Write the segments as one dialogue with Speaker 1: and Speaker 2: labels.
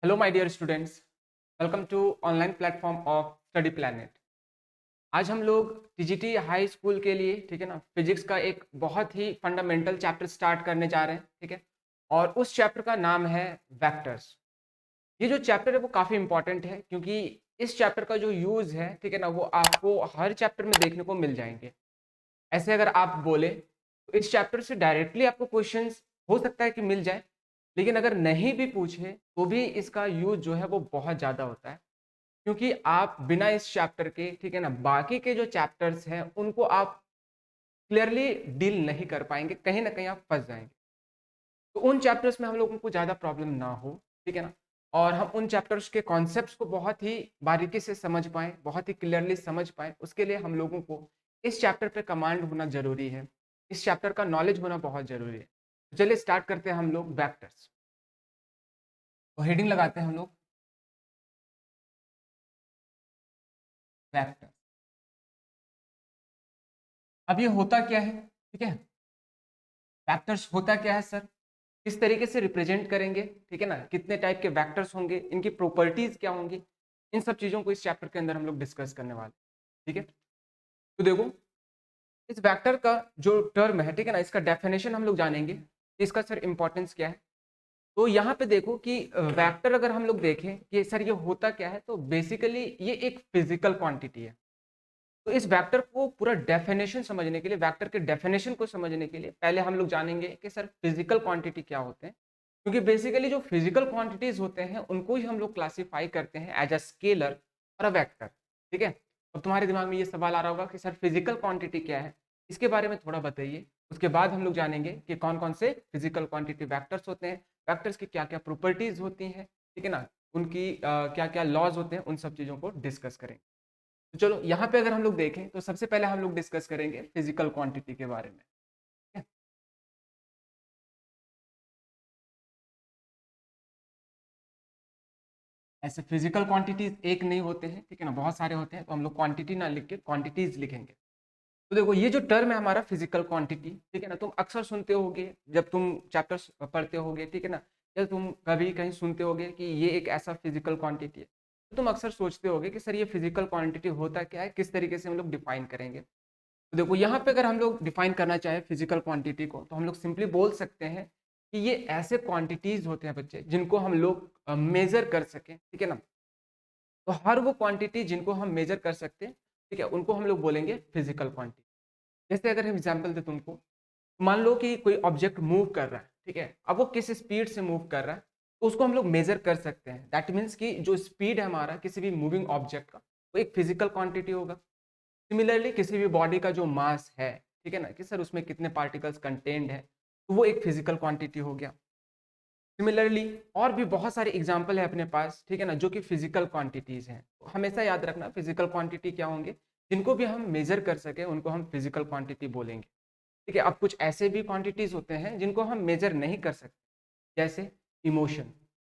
Speaker 1: Hello my dear students, welcome to online platform of Study Planet. आज हम लोग TGT high school के लिए, ठीक है ना, फिजिक्स का एक बहुत ही फंडामेंटल चैप्टर स्टार्ट करने जा रहे हैं, ठीक है। और उस चैप्टर का नाम है वेक्टर्स। ये जो चैप्टर है वो काफ़ी इंपॉर्टेंट है क्योंकि इस चैप्टर का जो यूज़ है, ठीक है ना, वो आपको हर चैप्टर में देखने को मिल जाएंगे। ऐसे अगर आप बोले तो इस चैप्टर से डायरेक्टली आपको क्वेश्चंस हो सकता है कि मिल जाए, लेकिन अगर नहीं भी पूछे तो भी इसका यूज जो है वो बहुत ज़्यादा होता है क्योंकि आप बिना इस चैप्टर के, ठीक है ना, बाकी के जो चैप्टर्स हैं उनको आप क्लियरली डील नहीं कर पाएंगे, कहीं ना कहीं आप फंस जाएंगे। तो उन चैप्टर्स में हम लोगों को ज़्यादा प्रॉब्लम ना हो, ठीक है ना, और हम उन चैप्टर्स के कॉन्सेप्ट्स को बहुत ही बारीकी से समझ पाएँ, बहुत ही क्लियरली समझ पाएँ, उसके लिए हम लोगों को इस चैप्टर पे कमांड होना ज़रूरी है। इस चैप्टर का नॉलेज होना बहुत ज़रूरी है। तो चलिए स्टार्ट करते हैं हम लोग वेक्टर्स। तो हेडिंग लगाते हैं हम लोग वेक्टर। अब ये होता क्या है, ठीक है? वेक्टर्स होता क्या है सर? किस तरीके से रिप्रेजेंट करेंगे, ठीक है ना, कितने टाइप के वेक्टर्स होंगे, इनकी प्रॉपर्टीज क्या होंगी, इन सब चीज़ों को इस चैप्टर के अंदर हम लोग डिस्कस करने वाले हैं, ठीक है। तो देखो, इस वेक्टर का जो टर्म है, ठीक है ना, इसका डेफिनेशन हम लोग जानेंगे, इसका सर इंपॉर्टेंस क्या है। तो यहाँ पे देखो कि वेक्टर अगर हम लोग देखें कि सर ये होता क्या है, तो बेसिकली ये एक फिजिकल क्वांटिटी है। तो इस वेक्टर को पूरा डेफिनेशन समझने के लिए, वेक्टर के डेफिनेशन को समझने के लिए पहले हम लोग जानेंगे कि सर फिजिकल क्वांटिटी क्या होते हैं, क्योंकि बेसिकली जो फिजिकल क्वांटिटीज होते हैं उनको ही हम लोग क्लासिफाई करते हैं एज अ स्केलर और अ वेक्टर, ठीक है। अब तुम्हारे दिमाग में ये सवाल आ रहा होगा कि सर फिजिकल क्वांटिटी क्या है, इसके बारे में थोड़ा बताइए। उसके बाद हम लोग जानेंगे कि कौन कौन से फिजिकल क्वांटिटी वेक्टर्स होते हैं, वेक्टर्स की क्या क्या प्रॉपर्टीज होती हैं, ठीक है ना, उनकी क्या क्या लॉज होते हैं, उन सब चीज़ों को डिस्कस करेंगे। तो चलो यहाँ पे अगर हम लोग देखें तो सबसे पहले हम लोग डिस्कस करेंगे फिजिकल क्वांटिटी के बारे में, ठीक है? ऐसे फिजिकल क्वांटिटीज एक नहीं होते हैं, ठीक है ना, बहुत सारे होते हैं, तो हम लोग क्वांटिटी ना लिख के क्वांटिटीज लिखेंगे। तो देखो ये जो टर्म है हमारा फिजिकल क्वांटिटी, ठीक है ना, तुम अक्सर सुनते होगे जब तुम चैप्टर्स पढ़ते होगे, ठीक है ना, या तुम कभी कहीं सुनते होगे कि ये एक ऐसा फिजिकल क्वांटिटी है, तो तुम अक्सर सोचते होगे कि सर ये फिजिकल क्वांटिटी होता क्या है, किस तरीके से हम लोग डिफाइन करेंगे। तो देखो यहाँ पे अगर हम लोग डिफाइन करना चाहें फिजिकल क्वांटिटी को, तो हम लोग सिंपली बोल सकते हैं कि ये ऐसे क्वांटिटीज होते हैं बच्चे जिनको हम लोग मेजर कर सकें, ठीक है ना। तो हर वो क्वांटिटी जिनको हम मेजर कर सकते हैं, ठीक है, उनको हम लोग बोलेंगे फिजिकल क्वांटिटी। जैसे अगर हम एग्जाम्पल दे तुमको, मान लो कि कोई ऑब्जेक्ट मूव कर रहा है, ठीक है, अब वो किस स्पीड से मूव कर रहा है, तो उसको हम लोग मेजर कर सकते हैं। दैट मीन्स कि जो स्पीड है हमारा किसी भी मूविंग ऑब्जेक्ट का, वो एक फिजिकल क्वांटिटी होगा। सिमिलरली किसी भी बॉडी का जो मास है, ठीक है ना, कि सर उसमें कितने पार्टिकल्स कंटेन्ड है, तो वो एक फिजिकल क्वांटिटी हो गया। सिमिलरली और भी बहुत सारे एग्जाम्पल है अपने पास, ठीक है ना, जो कि फिजिकल क्वांटिटीज हैं। तो हमेशा याद रखना फिजिकल क्वांटिटी क्या होंगे, जिनको भी हम मेजर कर सके उनको हम फिजिकल क्वांटिटी बोलेंगे, ठीक है। अब कुछ ऐसे भी क्वांटिटीज होते हैं जिनको हम मेजर नहीं कर सकते, जैसे इमोशन,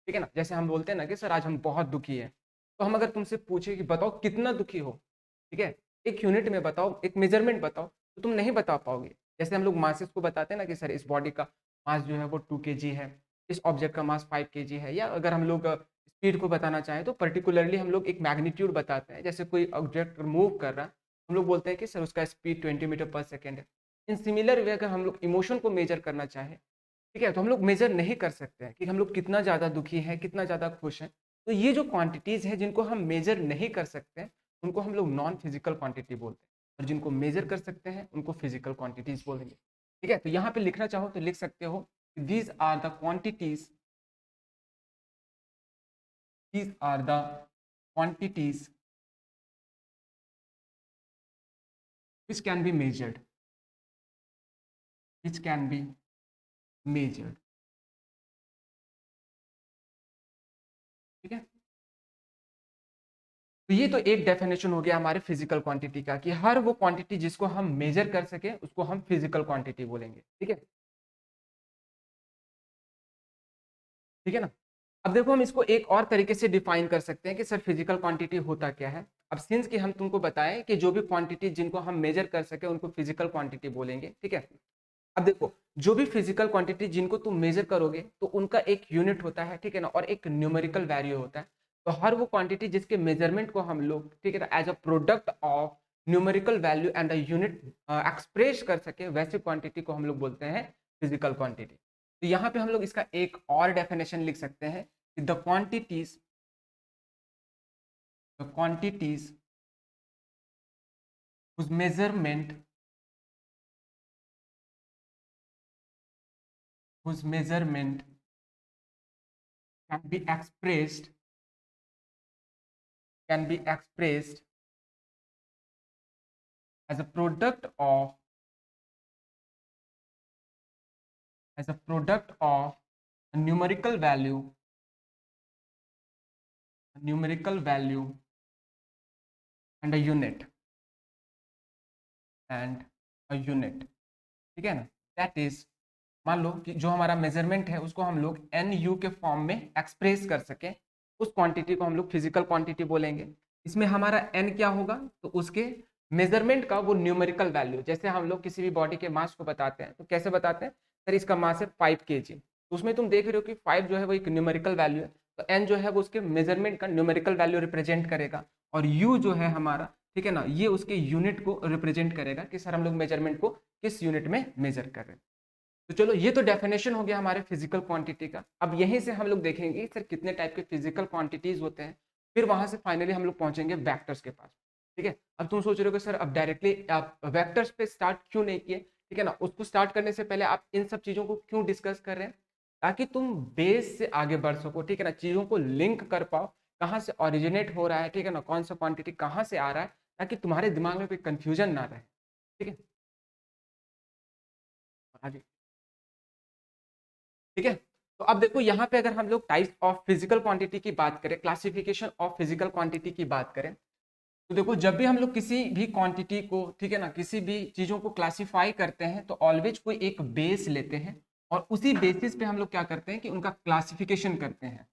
Speaker 1: ठीक है ना। जैसे हम बोलते हैं ना कि सर आज हम बहुत दुखी हैं, तो हम अगर तुमसे पूछे कि बताओ कितना दुखी हो, ठीक है, एक यूनिट में बताओ, एक मेजरमेंट बताओ, तो तुम नहीं बता पाओगे। जैसे हम लोग मासेस को बताते हैं ना कि सर इस बॉडी का मास जो है वो 2 kg है, इस ऑब्जेक्ट का मास 5 kg है, या अगर हम लोग स्पीड को बताना चाहें तो पर्टिकुलरली हम लोग एक मैग्नीट्यूड बताते हैं। जैसे कोई ऑब्जेक्ट मूव कर रहा है, हम लोग बोलते हैं कि सर उसका स्पीड 20 मीटर पर सेकेंड है। इन सिमिलर वे अगर हम लोग इमोशन को मेजर करना चाहें, ठीक है, तो हम लोग मेजर नहीं कर सकते हैं कि हम लोग कितना ज़्यादा दुखी हैं, कितना ज़्यादा खुश हैं। तो ये जो क्वांटिटीज़ हैं जिनको हम मेजर नहीं कर सकते हैं, उनको हम लोग नॉन फिजिकल क्वांटिटी बोलते हैं, और जिनको मेजर कर सकते हैं उनको फिजिकल क्वांटिटीज बोलेंगे, ठीक है। तो यहाँ पे लिखना चाहो तो लिख सकते हो, these are the quantities, these are the quantities which can be measured, which can be measured, ठीक है। तो ये तो एक डेफिनेशन हो गया हमारे फिजिकल क्वांटिटी का, कि हर वो क्वांटिटी जिसको हम मेजर कर सके उसको हम फिजिकल क्वांटिटी बोलेंगे, ठीक है। ठीक है ना। अब देखो हम इसको एक और तरीके से डिफाइन कर सकते हैं कि सर फिजिकल क्वांटिटी होता क्या है। अब सिंस कि हम तुमको बताएं कि जो भी क्वांटिटी जिनको हम मेजर कर सके उनको फिजिकल क्वांटिटी बोलेंगे, ठीक है। अब देखो जो भी फिजिकल क्वांटिटी जिनको तुम मेजर करोगे तो उनका एक यूनिट होता है, ठीक है ना, और एक न्यूमेरिकल वैल्यू होता है। तो हर वो क्वांटिटी जिसके मेजरमेंट को हम लोग, ठीक है ना, as a product of numerical value and a unit express कर सके, वैसे क्वांटिटी को हम लोग बोलते हैं फिजिकल क्वांटिटी। तो यहाँ पे हम लोग इसका एक और डेफिनेशन लिख सकते हैं कि the quantities whose measurement can be expressed as a product of a numerical value and a unit ठीक है ना। दैट इज, मान लो कि जो हमारा मेजरमेंट है उसको हम लोग एन यू के फॉर्म में एक्सप्रेस कर सके, उस क्वांटिटी को हम लोग फिजिकल क्वांटिटी बोलेंगे। इसमें हमारा एन क्या होगा, तो उसके मेजरमेंट का वो न्यूमेरिकल वैल्यू, जैसे हम लोग किसी भी बॉडी के मास को बताते हैं तो कैसे बताते हैं, सर इसका मास है 5 kg, तो उसमें तुम देख रहे हो कि 5 जो है वो एक न्यूमेरिकल वैल्यू है, तो एन जो है वो उसके मेजरमेंट का न्यूमेरिकल वैल्यू रिप्रेजेंट करेगा, और यू जो है हमारा, ठीक है ना, ये उसके यूनिट को रिप्रेजेंट करेगा कि सर हम लोग मेजरमेंट को किस यूनिट में मेजर कर रहे हैं। तो चलो ये तो डेफिनेशन हो गया हमारे फिजिकल क्वांटिटी का। अब यहीं से हम लोग देखेंगे सर कितने टाइप के फिजिकल क्वांटिटीज होते हैं, फिर वहां से फाइनली हम लोग पहुंचेंगे वेक्टर्स के पास। ठीक है, अब तुम सोच रहे हो कि सर अब डायरेक्टली आप वेक्टर्स पे स्टार्ट क्यों नहीं किए, ठीक है ना, उसको स्टार्ट करने से पहले आप इन सब चीजों को क्यों डिस्कस कर रहे हैं, ताकि तुम बेस से आगे बढ़ सको, ठीक है ना, चीजों को लिंक कर पाओ, कहाँ से ऑरिजिनेट हो रहा है, ठीक है ना, कौन सा क्वांटिटी कहाँ से आ रहा है, ताकि तुम्हारे दिमाग में कोई कंफ्यूजन ना रहे। ठीक है, आगे, ठीक है। तो अब देखो यहाँ पे अगर हम लोग टाइप्स ऑफ फिजिकल क्वांटिटी की बात करें, क्लासिफिकेशन ऑफ फिजिकल क्वांटिटी की बात करें, तो देखो जब भी हम लोग किसी भी क्वांटिटी को, ठीक है ना, किसी भी चीजों को क्लासिफाई करते हैं तो ऑलवेज कोई एक बेस लेते हैं, और उसी बेसिस पे हम लोग क्या करते हैं कि उनका क्लासिफिकेशन करते हैं।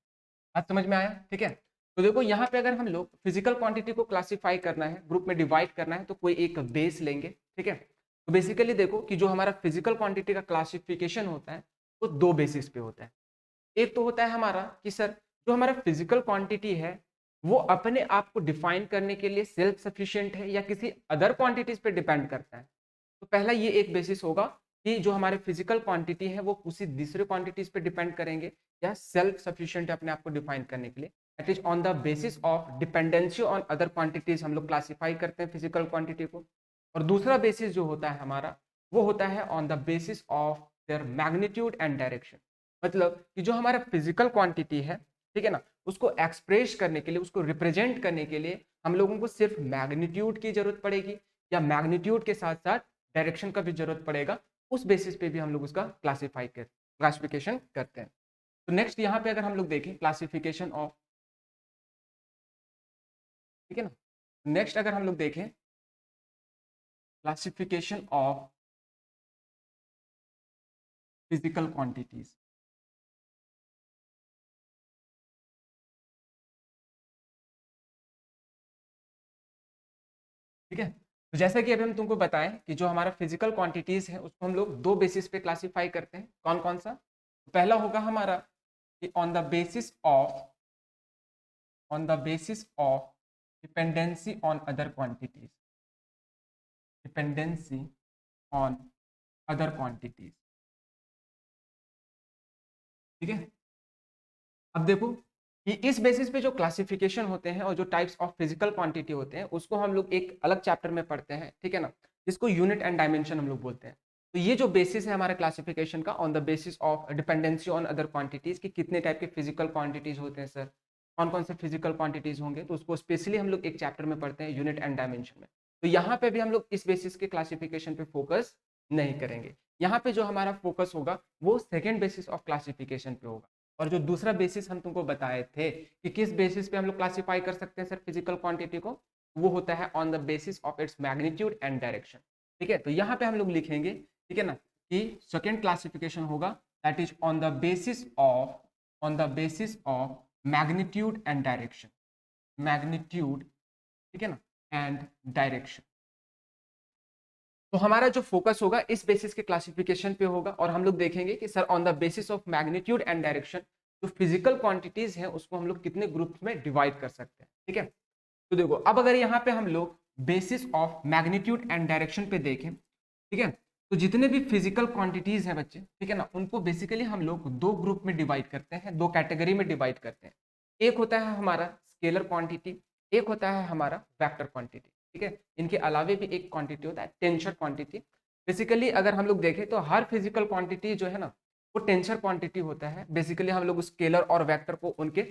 Speaker 1: बात समझ में आया, ठीक है। तो देखो यहाँ पे अगर हम लोग फिजिकल क्वांटिटी को क्लासिफाई करना है, ग्रुप में डिवाइड करना है, तो कोई एक बेस लेंगे, ठीक है। तो बेसिकली देखो कि जो हमारा फिजिकल क्वांटिटी का क्लासिफिकेशन होता है वो दो बेसिस पे होता है। एक तो होता है हमारा कि सर जो हमारा फिजिकल क्वांटिटी है वो अपने आप को डिफाइन करने के लिए सेल्फ सफिशिएंट है या किसी अदर क्वांटिटीज पे डिपेंड करता है। तो पहला ये एक बेसिस होगा कि जो हमारे फिजिकल क्वांटिटी है वो किसी दूसरे क्वांटिटीज पे डिपेंड करेंगे या सेल्फ सफिशिएंट है अपने आप को डिफाइन करने के लिए। That is on the basis of dependency on other quantities हम लोग क्लासिफाई करते हैं फिजिकल क्वांटिटी को। और दूसरा बेसिस जो होता है हमारा वो होता है on the basis of their magnitude and direction. मतलब कि जो हमारा फिजिकल क्वांटिटी है, ठीक है ना, उसको एक्सप्रेस करने के लिए, उसको रिप्रेजेंट करने के लिए हम लोगों को सिर्फ मैग्नीट्यूड की जरूरत पड़ेगी या मैग्नीट्यूड के साथ साथ डायरेक्शन का भी जरूरत पड़ेगा। उस बेसिस पे भी हम लोग उसका क्लासिफिकेशन करते हैं। तो नेक्स्ट यहाँ पे अगर हम लोग देखें क्लासिफिकेशन ऑफ, ठीक है ना, नेक्स्ट अगर हम लोग देखें क्लासिफिकेशन ऑफ फिजिकल क्वांटिटीज, ठीक है। तो जैसा कि अभी हम तुमको बताएं कि जो हमारा फिजिकल क्वांटिटीज है उसको हम लोग दो बेसिस पे क्लासिफाई करते हैं। कौन कौन सा, पहला होगा हमारा कि on the basis of dependency on other quantities, dependency on other quantities, ठीक है। अब देखो कि इस बेसिस पे जो क्लासिफिकेशन होते हैं और जो टाइप्स ऑफ फिजिकल क्वांटिटी होते हैं उसको हम लोग एक अलग चैप्टर में पढ़ते हैं, ठीक है ना, जिसको यूनिट एंड डायमेंशन हम लोग बोलते हैं। तो ये जो बेसिस है हमारे क्लासिफिकेशन का on the basis of dependency on other quantities, कि कितने टाइप के फिजिकल क्वांटिटीज होते हैं सर, कौन कौन से फिजिकल क्वांटिटीज होंगे, तो उसको स्पेशली हम लोग एक चैप्टर में पढ़ते हैं यूनिट एंड डायमेंशन में। तो यहाँ पे भी हम लोग इस बेसिस के क्लासिफिकेशन पे फोकस नहीं करेंगे। यहाँ पे जो हमारा फोकस होगा वो सेकेंड बेसिस ऑफ क्लासिफिकेशन पे होगा। और जो दूसरा बेसिस हम तुमको बताए थे कि किस बेसिस पे हम लोग क्लासिफाई कर सकते हैं सर फिजिकल क्वांटिटी को, वो होता है on the basis of its magnitude and direction. ठीक है, तो यहाँ पे हम लोग लिखेंगे, ठीक है ना, कि सेकेंड क्लासिफिकेशन होगा that is on the basis of magnitude and direction, magnitude, ठीक है ना, एंड डायरेक्शन। तो हमारा जो फोकस होगा इस बेसिस के क्लासिफिकेशन पे होगा और हम लोग देखेंगे कि sir on the basis of magnitude and direction जो फिजिकल क्वांटिटीज है उसको हम लोग कितने ग्रुप्स में डिवाइड कर सकते हैं, ठीक है। तो देखो अब अगर यहाँ पे हम लोग basis of magnitude and direction पे देखें, ठीक है, तो जितने भी फिजिकल क्वांटिटीज हैं बच्चे, ठीक है ना, उनको बेसिकली हम लोग दो ग्रुप में डिवाइड करते हैं, दो कैटेगरी में डिवाइड करते हैं। एक होता है हमारा स्केलर क्वांटिटी, एक होता है हमारा वेक्टर क्वांटिटी, ठीक है। इनके अलावे भी एक क्वांटिटी होता है टेंसर क्वांटिटी। बेसिकली अगर हम लोग देखें तो हर फिजिकल क्वांटिटी जो है ना वो टेंसर क्वांटिटी होता है। बेसिकली हम लोग स्केलर और वेक्टर को उनके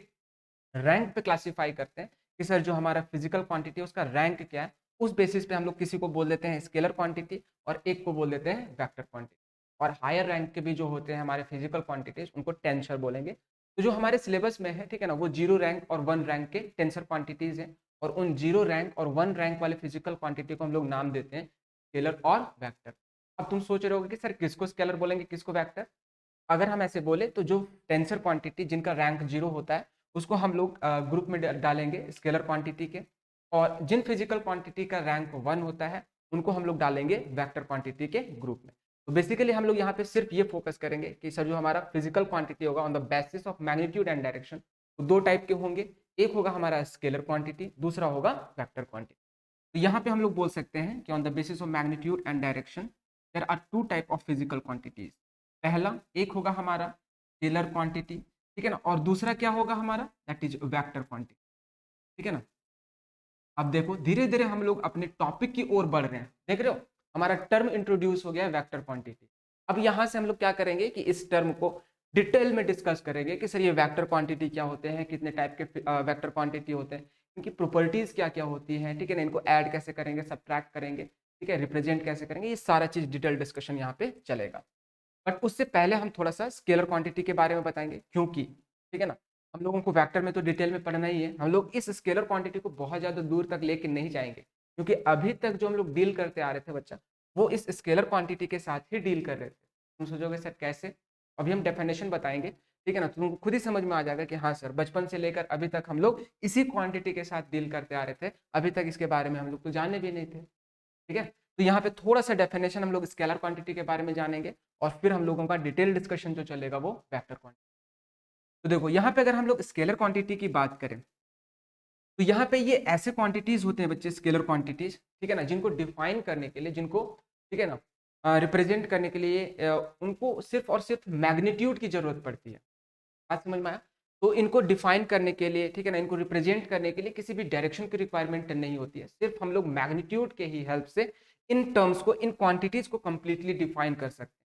Speaker 1: रैंक पे क्लासिफाई करते हैं कि सर जो हमारा फिजिकल क्वांटिटी है उसका रैंक क्या है। उस बेसिस पे हम लोग किसी को बोल देते हैं स्केलर क्वांटिटी और एक को बोल देते हैं वेक्टर क्वांटिटी। और हायर रैंक के भी जो होते हैं हमारे फिजिकल क्वांटिटीज उनको टेंसर बोलेंगे। तो जो हमारे सिलेबस में है, ठीक है ना, वो 0 रैंक और 1 रैंक के टेंसर क्वांटिटीज हैं और उन 0 रैंक और 1 रैंक वाले फिजिकल क्वांटिटी को हम लोग नाम देते हैं स्केलर और वेक्टर। अब तुम सोच रहे होगे कि सर किसको स्केलर बोलेंगे किसको वेक्टर। अगर हम ऐसे बोले तो जो टेंसर क्वांटिटी जिनका रैंक 0 होता है उसको हम लोग ग्रुप में डालेंगे स्केलर क्वांटिटी के, और जिन फिजिकल क्वांटिटी का रैंक 1 होता है उनको हम लोग डालेंगे वेक्टर क्वांटिटी के ग्रुप में। तो बेसिकली हम लोग यहाँ पे सिर्फ ये फोकस करेंगे कि सर जो हमारा फिजिकल क्वांटिटी होगा on the basis of magnitude and direction तो दो टाइप के होंगे। एक होगा हमारा स्केलर क्वांटिटी, दूसरा होगा वेक्टर क्वांटिटी। तो यहाँ पे हम लोग बोल सकते हैं कि on the basis of magnitude and direction there are two type of physical quantities. पहला एक होगा हमारा स्केलर क्वांटिटी, ठीक है ना, और दूसरा क्या होगा हमारा दैट इज वेक्टर क्वांटिटी, ठीक है ना। अब देखो धीरे धीरे हम लोग अपने टॉपिक की ओर बढ़ रहे हैं, देख रहे हो हमारा टर्म इंट्रोड्यूस हो गया है वेक्टर क्वांटिटी। अब यहाँ से हम लोग क्या करेंगे कि इस टर्म को डिटेल में डिस्कस करेंगे कि सर ये वेक्टर क्वांटिटी क्या होते हैं, कितने टाइप के वेक्टर क्वांटिटी होते हैं, इनकी प्रॉपर्टीज क्या क्या होती हैं, ठीक है ना, इनको ऐड कैसे करेंगे, सब्ट्रैक्ट करेंगे, ठीक है, रिप्रेजेंट कैसे करेंगे, ये सारा चीज डिटेल डिस्कशन यहाँ पे चलेगा। बट उससे पहले हम थोड़ा सा स्केलर क्वांटिटी के बारे में बताएंगे, क्योंकि ठीक है ना हम लोगों को वेक्टर में तो डिटेल में पढ़ना ही है, हम लोग इस स्केलर क्वांटिटी को बहुत ज़्यादा दूर तक लेके नहीं जाएंगे क्योंकि अभी तक जो हम लोग डील करते आ रहे थे बच्चा वो इस स्केलर क्वांटिटी के साथ ही डील कर रहे थे। तुम सोचोगे सर कैसे, अभी हम डेफिनेशन बताएंगे, ठीक है ना, तो तुमको खुद ही समझ में आ जाएगा कि हाँ सर बचपन से लेकर अभी तक हम लोग इसी क्वांटिटी के साथ डील करते आ रहे थे, अभी तक इसके बारे में हम लोग तो जाने भी नहीं थे, ठीक है। तो यहाँ पे थोड़ा सा डेफिनेशन हम लोग स्केलर क्वांटिटी के बारे में जानेंगे और फिर हम लोगों का डिटेल डिस्कशन जो चलेगा वो वेक्टर क्वांटिटी। तो देखो यहाँ पे अगर हम लोग स्केलर क्वांटिटी की बात करें तो यहाँ पे ये ऐसे क्वांटिटीज होते हैं बच्चे स्केलर क्वांटिटीज, ठीक है ना, जिनको डिफाइन करने के लिए, जिनको ठीक है ना रिप्रेजेंट करने के लिए उनको सिर्फ और सिर्फ मैग्नीट्यूड की जरूरत पड़ती है। बात समझ में आया। तो इनको डिफाइन करने के लिए, ठीक है ना, इनको रिप्रेजेंट करने के लिए किसी भी डायरेक्शन की रिक्वायरमेंट नहीं होती है, सिर्फ हम लोग मैग्नीट्यूड के ही हेल्प से इन टर्म्स को, इन क्वांटिटीज को कंप्लीटली डिफाइन कर सकते हैं।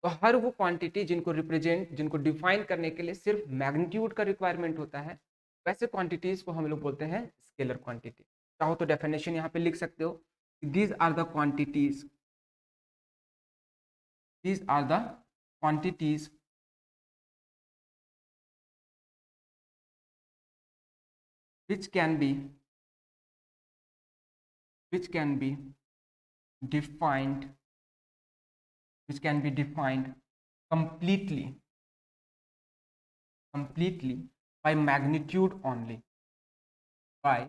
Speaker 1: तो हर वो क्वांटिटी जिनको रिप्रेजेंट, जिनको डिफाइन करने के लिए सिर्फ मैग्नीट्यूड का रिक्वायरमेंट होता है, वैसे क्वांटिटीज को हम लोग बोलते हैं स्केलर क्वांटिटी। चाहो तो डेफिनेशन यहाँ पे लिख सकते हो, these are the quantities, these are the quantities which can be which can be defined which can be defined completely by magnitude only, by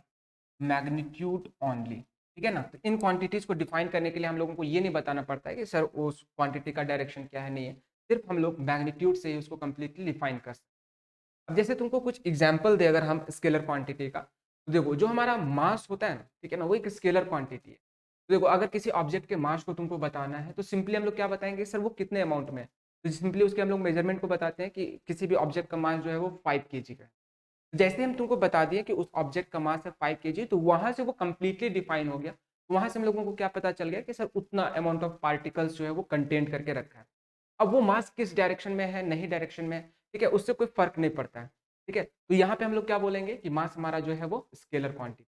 Speaker 1: magnitude only, ठीक है ना। तो इन क्वांटिटीज को डिफाइन करने के लिए हम लोगों को ये नहीं बताना पड़ता है कि सर उस क्वांटिटी का डायरेक्शन क्या है, नहीं है, सिर्फ हम लोग मैग्नीट्यूड से ही उसको कंप्लीटली डिफाइन कर सकते हैं। अब जैसे तुमको कुछ एग्जांपल दे अगर हम स्केलर क्वांटिटी का, तो देखो जो हमारा मास होता है ना, ठीक है ना, वो एक स्केलर क्वांटिटी है। तो देखो अगर किसी ऑब्जेक्ट के मास को तुमको बताना है तो सिंपली हम लोग क्या बताएंगे, सर वो कितने अमाउंट में है, तो सिंपली उसके हम लोग मेजरमेंट को बताते हैं कि किसी भी ऑब्जेक्ट का मास जो है वो 5 kg का है। जैसे हम तुमको बता दिए कि उस ऑब्जेक्ट का मास है 5 kg, तो वहां से वो कंप्लीटली डिफाइन हो गया। तो वहां से हम लोगों को क्या पता चल गया कि सर उतना अमाउंट ऑफ पार्टिकल्स जो है वो कंटेंट करके रखा है। अब वो मास किस डायरेक्शन में है, नहीं डायरेक्शन में है, ठीक है, उससे कोई फर्क नहीं पड़ता है, ठीक है। तो यहाँ पे हम लोग क्या बोलेंगे कि मास हमारा जो है वो स्केलर क्वांटिटी।